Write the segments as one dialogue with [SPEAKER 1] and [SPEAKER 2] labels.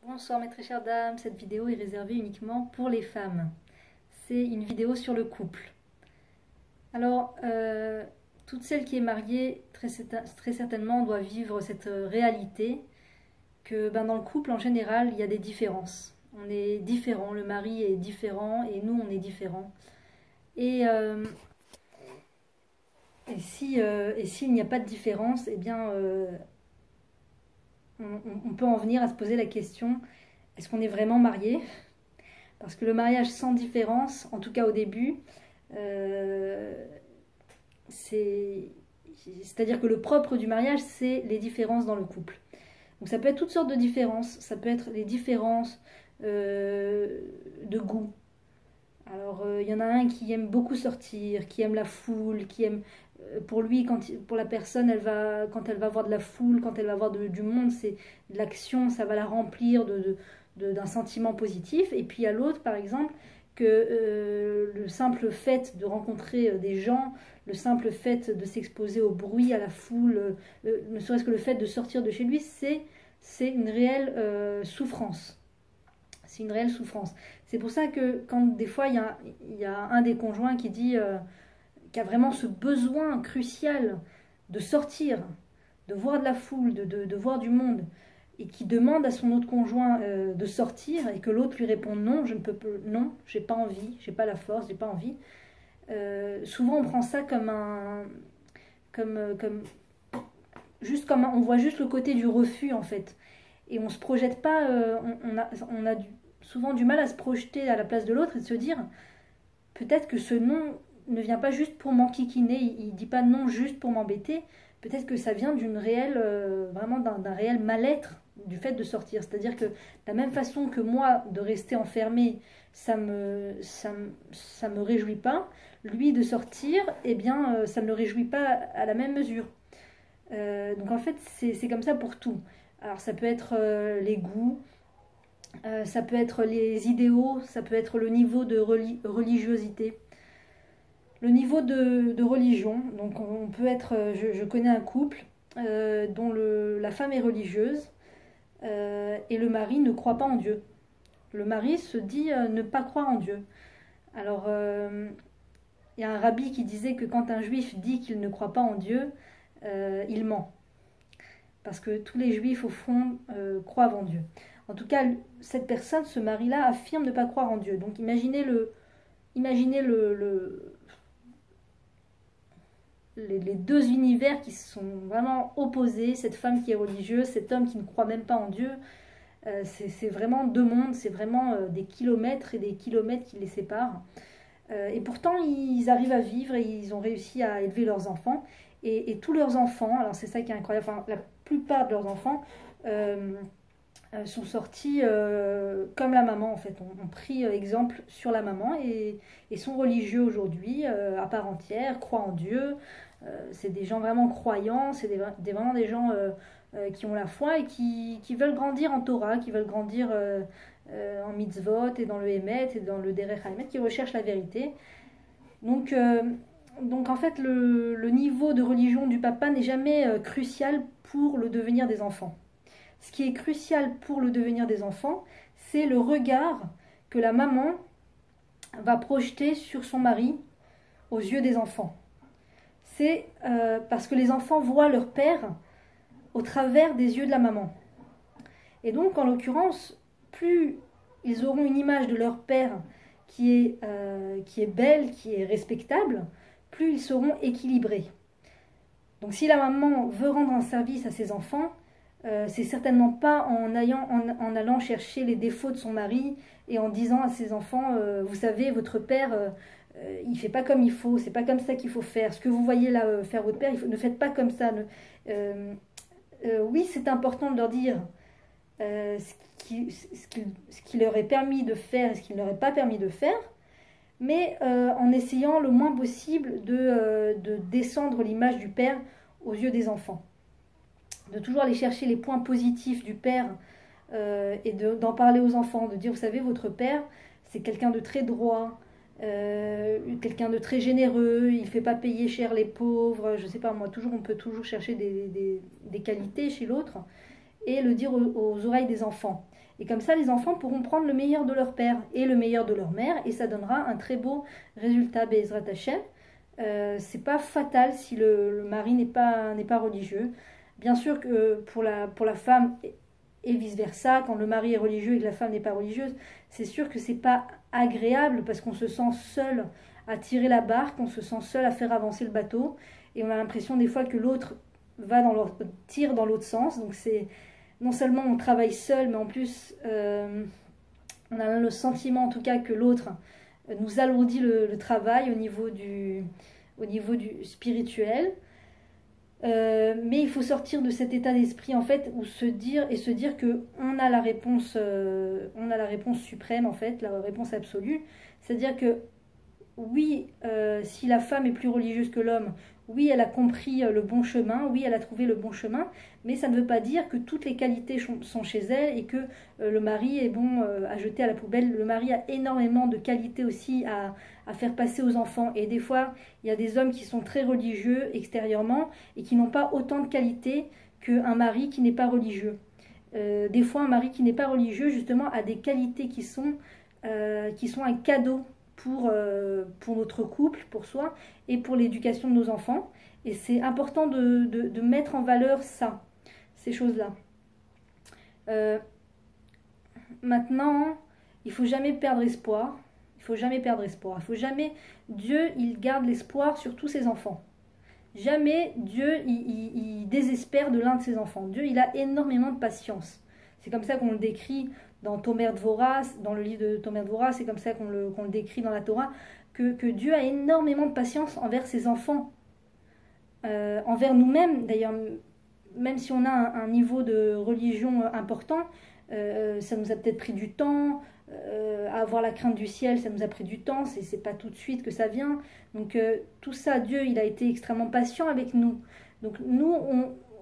[SPEAKER 1] Bonsoir mes très chères dames, cette vidéo est réservée uniquement pour les femmes. C'est une vidéo sur le couple. Alors, toute celle qui est mariée, très certainement, doit vivre cette réalité que dans le couple, en général, il y a des différences. On est différents, le mari est différent et nous, on est différents. Et, euh, et s'il n'y a pas de différence, eh bien, on peut en venir à se poser la question, est-ce qu'on est vraiment marié? Parce que le mariage sans différence, en tout cas au début, euh, c'est-à-dire que le propre du mariage, c'est les différences dans le couple. Donc ça peut être toutes sortes de différences. Ça peut être les différences de goût. Alors il y en a un qui aime beaucoup sortir, qui aime la foule, qui aime pour lui, pour la personne, quand elle va voir de la foule, quand elle va voir du monde, c'est de l'action, ça va la remplir d'un sentiment positif. Et puis à l'autre, par exemple, que le simple fait de rencontrer des gens, le simple fait de s'exposer au bruit, à la foule, ne serait-ce que le fait de sortir de chez lui, c'est une réelle souffrance. C'est une réelle souffrance. C'est pour ça que quand des fois il y a un des conjoints qui dit qui a vraiment ce besoin crucial de sortir, de voir de la foule, de voir du monde, et qui demande à son autre conjoint de sortir, et que l'autre lui répond non, je ne peux pas, non, j'ai pas envie, j'ai pas la force, j'ai pas envie. Souvent on prend ça comme juste comme on voit juste le côté du refus en fait, et on se projette pas, on a souvent du mal à se projeter à la place de l'autre et de se dire peut-être que ce non ne vient pas juste pour m'enquiquiner, il dit pas non juste pour m'embêter, peut-être que ça vient d'une réelle, vraiment d'un réel mal-être du fait de sortir. C'est-à-dire que de la même façon que moi, de rester enfermé, ça me réjouit pas, lui de sortir, eh bien, ça ne le réjouit pas à la même mesure. Donc en fait, c'est comme ça pour tout. Alors ça peut être les goûts, ça peut être les idéaux, ça peut être le niveau de religiosité. Le niveau de religion, donc on peut être, je connais un couple dont la femme est religieuse et le mari ne croit pas en Dieu. Le mari se dit ne pas croire en Dieu. Alors il y a un rabbi qui disait que quand un juif dit qu'il ne croit pas en Dieu, il ment. Parce que tous les juifs au fond croient en Dieu. En tout cas, cette personne, ce mari-là, affirme ne pas croire en Dieu. Donc imaginez les deux univers qui sont vraiment opposés, cette femme qui est religieuse, cet homme qui ne croit même pas en Dieu. C'est vraiment deux mondes, c'est vraiment des kilomètres et des kilomètres qui les séparent. Et pourtant, ils arrivent à vivre et ils ont réussi à élever leurs enfants. Et tous leurs enfants, alors c'est ça qui est incroyable, enfin, la plupart de leurs enfants sont sortis comme la maman en fait, ont pris exemple sur la maman et sont religieux aujourd'hui à part entière, croient en Dieu. C'est des gens vraiment croyants, c'est vraiment des gens qui ont la foi et qui veulent grandir en Torah, qui veulent grandir en mitzvot et dans le Hémet et dans le Derech HaEmet, qui recherchent la vérité. Donc, euh, donc en fait, le niveau de religion du papa n'est jamais crucial pour le devenir des enfants. Ce qui est crucial pour le devenir des enfants, c'est le regard que la maman va projeter sur son mari aux yeux des enfants. C'est parce que les enfants voient leur père au travers des yeux de la maman. Et donc, en l'occurrence, plus ils auront une image de leur père qui est belle, qui est respectable, plus ils seront équilibrés. Donc, si la maman veut rendre un service à ses enfants, c'est certainement pas en allant chercher les défauts de son mari et en disant à ses enfants, vous savez, votre père, il fait pas comme il faut, c'est pas comme ça qu'il faut faire. Ce que vous voyez là faire votre père, ne faites pas comme ça. Oui, c'est important de leur dire ce qui leur est permis de faire et ce qui ne leur est pas permis de faire, mais en essayant le moins possible de descendre l'image du père aux yeux des enfants. De toujours aller chercher les points positifs du père et d'en parler aux enfants, de dire, vous savez, votre père, c'est quelqu'un de très droit, quelqu'un de très généreux, il ne fait pas payer cher les pauvres, je ne sais pas moi, on peut toujours chercher des qualités chez l'autre. et le dire aux oreilles des enfants. Et comme ça, les enfants pourront prendre le meilleur de leur père et le meilleur de leur mère, et ça donnera un très beau résultat, Be'ezrat Hashem. C'est pas fatal si le mari n'est pas religieux. Bien sûr que pour la femme et vice-versa, quand le mari est religieux et que la femme n'est pas religieuse, c'est sûr que c'est pas agréable parce qu'on se sent seul à tirer la barque, on se sent seul à faire avancer le bateau, et on a l'impression des fois que l'autre tire dans l'autre sens. Donc c'est non seulement on travaille seul, mais en plus on a le sentiment en tout cas que l'autre nous alourdit le travail au niveau du spirituel. Mais il faut sortir de cet état d'esprit en fait où se dire que on a la réponse suprême en fait, la réponse absolue. C'est-à-dire que oui, si la femme est plus religieuse que l'homme, oui, elle a compris le bon chemin, oui, elle a trouvé le bon chemin, mais ça ne veut pas dire que toutes les qualités sont chez elle et que le mari est bon à jeter à la poubelle. Le mari a énormément de qualités aussi à faire passer aux enfants. Et des fois, il y a des hommes qui sont très religieux extérieurement et qui n'ont pas autant de qualités qu'un mari qui n'est pas religieux. Des fois, un mari qui n'est pas religieux, justement, a des qualités qui sont un cadeau pour notre couple, pour soi, et pour l'éducation de nos enfants. Et c'est important de mettre en valeur ça, ces choses-là. Maintenant, il faut jamais perdre espoir. Il faut jamais perdre espoir. Il faut jamais... Dieu, il garde l'espoir sur tous ses enfants. Jamais Dieu, il désespère de l'un de ses enfants. Dieu, il a énormément de patience. C'est comme ça qu'on le décrit dans Tomer Dvorah, dans le livre de Tomer Dvorah, c'est comme ça qu'on le décrit dans la Torah, que Dieu a énormément de patience envers ses enfants, envers nous-mêmes d'ailleurs, même si on a un niveau de religion important, ça nous a peut-être pris du temps, à avoir la crainte du ciel, ça nous a pris du temps, c'est pas tout de suite que ça vient, donc tout ça, Dieu, il a été extrêmement patient avec nous, donc nous,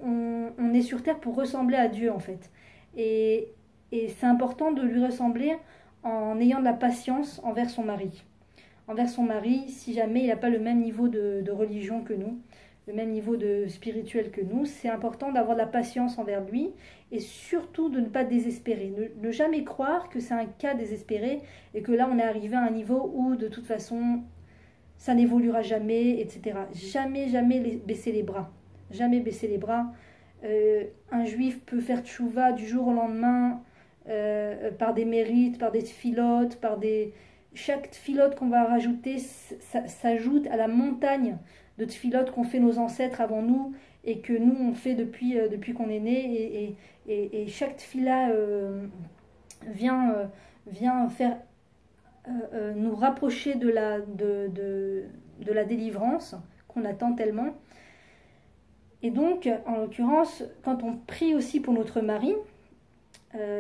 [SPEAKER 1] on est sur terre pour ressembler à Dieu en fait, et c'est important de lui ressembler en ayant de la patience envers son mari. Envers son mari, si jamais il n'a pas le même niveau de religion que nous, le même niveau de spirituel que nous, c'est important d'avoir de la patience envers lui et surtout de ne pas désespérer. Ne jamais croire que c'est un cas désespéré et que là on est arrivé à un niveau où de toute façon ça n'évoluera jamais, etc. Jamais, jamais baisser les bras. Jamais baisser les bras. Un juif peut faire tchouva du jour au lendemain par des mérites, par des tfilotes, chaque tfilote qu'on va rajouter s'ajoute à la montagne de tfilotes qu'ont fait nos ancêtres avant nous et que nous on fait depuis qu'on est né et chaque tfila vient faire nous rapprocher de la délivrance qu'on attend tellement. Et donc, en l'occurrence, quand on prie aussi pour notre mari,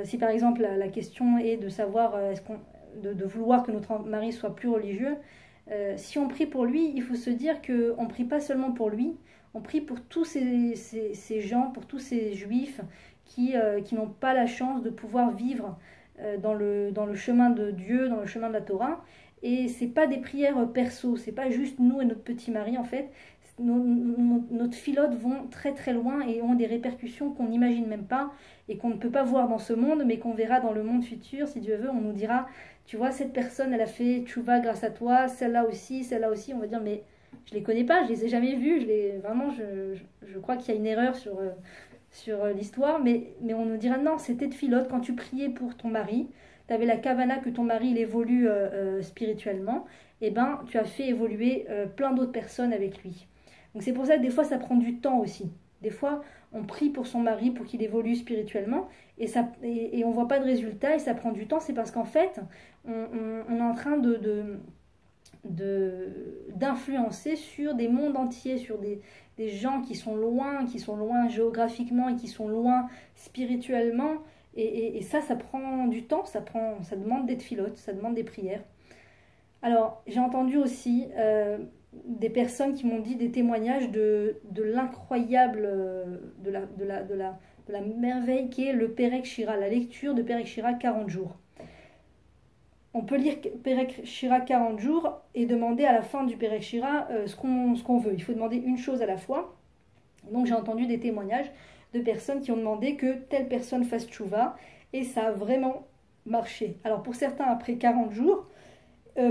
[SPEAKER 1] si par exemple la question est de savoir, de vouloir que notre mari soit plus religieux, si on prie pour lui, il faut se dire qu'on ne prie pas seulement pour lui, on prie pour tous ces gens, pour tous ces juifs qui n'ont pas la chance de pouvoir vivre dans le chemin de Dieu, dans le chemin de la Torah. Et c'est pas des prières perso, c'est pas juste nous et notre petit mari en fait. Nos filotes vont très très loin et ont des répercussions qu'on n'imagine même pas et qu'on ne peut pas voir dans ce monde mais qu'on verra dans le monde futur. Si Dieu veut, on nous dira, tu vois, cette personne elle a fait tchouva grâce à toi, celle-là aussi, on va dire mais je les connais pas, je les ai jamais vus, vraiment je crois qu'il y a une erreur sur l'histoire, mais on nous dira non, c'était de filote quand tu priais pour ton mari, tu avais la kavana que ton mari il évolue spirituellement, et ben tu as fait évoluer plein d'autres personnes avec lui. Donc c'est pour ça que des fois ça prend du temps aussi. Des fois on prie pour son mari pour qu'il évolue spirituellement et on voit pas de résultat et ça prend du temps. C'est parce qu'en fait on est en train d'influencer sur des mondes entiers, sur des gens qui sont loin géographiquement et qui sont loin spirituellement. Et ça prend du temps, ça demande des tfilotes, ça demande des prières. Alors j'ai entendu aussi des personnes qui m'ont dit des témoignages de l'incroyable, de la merveille qui est le Perek Shira, la lecture de Perek Shira 40 jours. On peut lire Perek Shira 40 jours et demander à la fin du Perek Shira ce qu'on veut. Il faut demander une chose à la fois. Donc j'ai entendu des témoignages de personnes qui ont demandé que telle personne fasse tchouva, et ça a vraiment marché. Alors pour certains après 40 jours,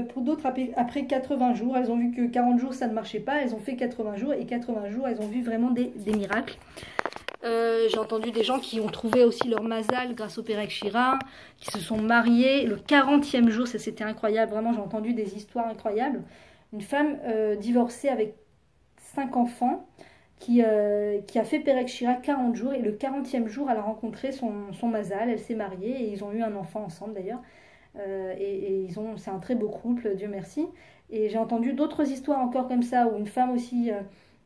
[SPEAKER 1] pour d'autres après 80 jours, elles ont vu que 40 jours ça ne marchait pas, elles ont fait 80 jours, et 80 jours elles ont vu vraiment des miracles. J'ai entendu des gens qui ont trouvé aussi leur mazal grâce au Perek Shira, qui se sont mariés le 40e jour, ça c'était incroyable, vraiment j'ai entendu des histoires incroyables. Une femme divorcée avec 5 enfants qui a fait Perek Shira 40 jours, et le 40e jour elle a rencontré son mazal, elle s'est mariée et ils ont eu un enfant ensemble d'ailleurs. C'est un très beau couple, Dieu merci. Et j'ai entendu d'autres histoires encore comme ça, où une femme aussi...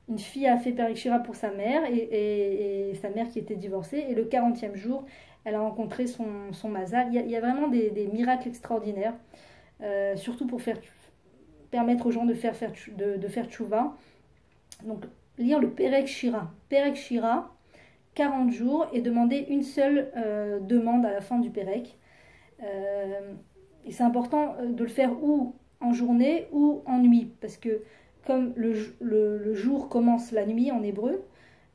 [SPEAKER 1] une fille a fait Perek Shira pour sa mère et sa mère qui était divorcée. Et le 40e jour, elle a rencontré son mazal. Il y a vraiment des miracles extraordinaires, surtout pour permettre aux gens de faire tchouva. Donc, lire le Perek Shira. Perek Shira, 40 jours, et demander une seule demande à la fin du Perek. Et c'est important de le faire ou en journée ou en nuit, parce que comme le jour commence la nuit en hébreu,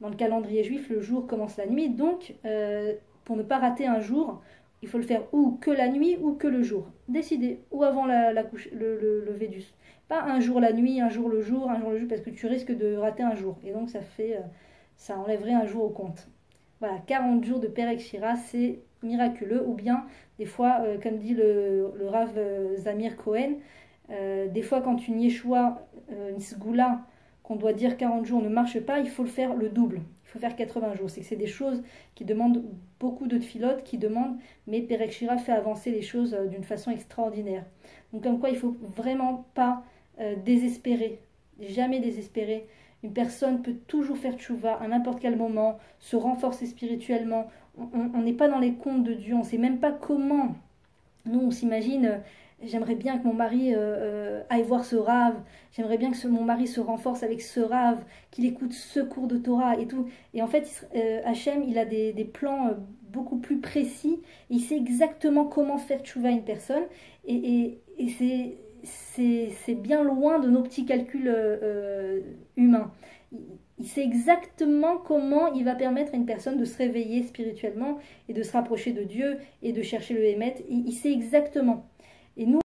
[SPEAKER 1] dans le calendrier juif, le jour commence la nuit. Donc, pour ne pas rater un jour, il faut le faire ou que la nuit ou que le jour. Décidez, ou avant le lever du... Pas un jour la nuit, un jour le jour, parce que tu risques de rater un jour. Et donc, ça enlèverait un jour au compte. Voilà, 40 jours de Perek Shira, c'est miraculeux. Ou bien, des fois, comme dit le Rav Zamir Cohen, des fois quand une Yeshua, une Sgoula, qu'on doit dire 40 jours ne marche pas, il faut le faire le double. Il faut faire 80 jours. C'est des choses qui demandent beaucoup de tfilotes, mais Perek Shira fait avancer les choses d'une façon extraordinaire. Donc comme quoi il ne faut vraiment pas désespérer, jamais désespérer. Une personne peut toujours faire tchouva à n'importe quel moment, se renforcer spirituellement. On n'est pas dans les comptes de Dieu, on ne sait même pas comment. Nous, on s'imagine, j'aimerais bien que mon mari aille voir ce rave, j'aimerais bien que mon mari se renforce avec ce rave, qu'il écoute ce cours de Torah et tout. Et en fait, Hachem, il a des plans beaucoup plus précis. Il sait exactement comment faire tchouva à une personne. Et c'est bien loin de nos petits calculs humains. Il sait exactement comment il va permettre à une personne de se réveiller spirituellement et de se rapprocher de Dieu et de chercher le Hémet. Il sait exactement. Et nous,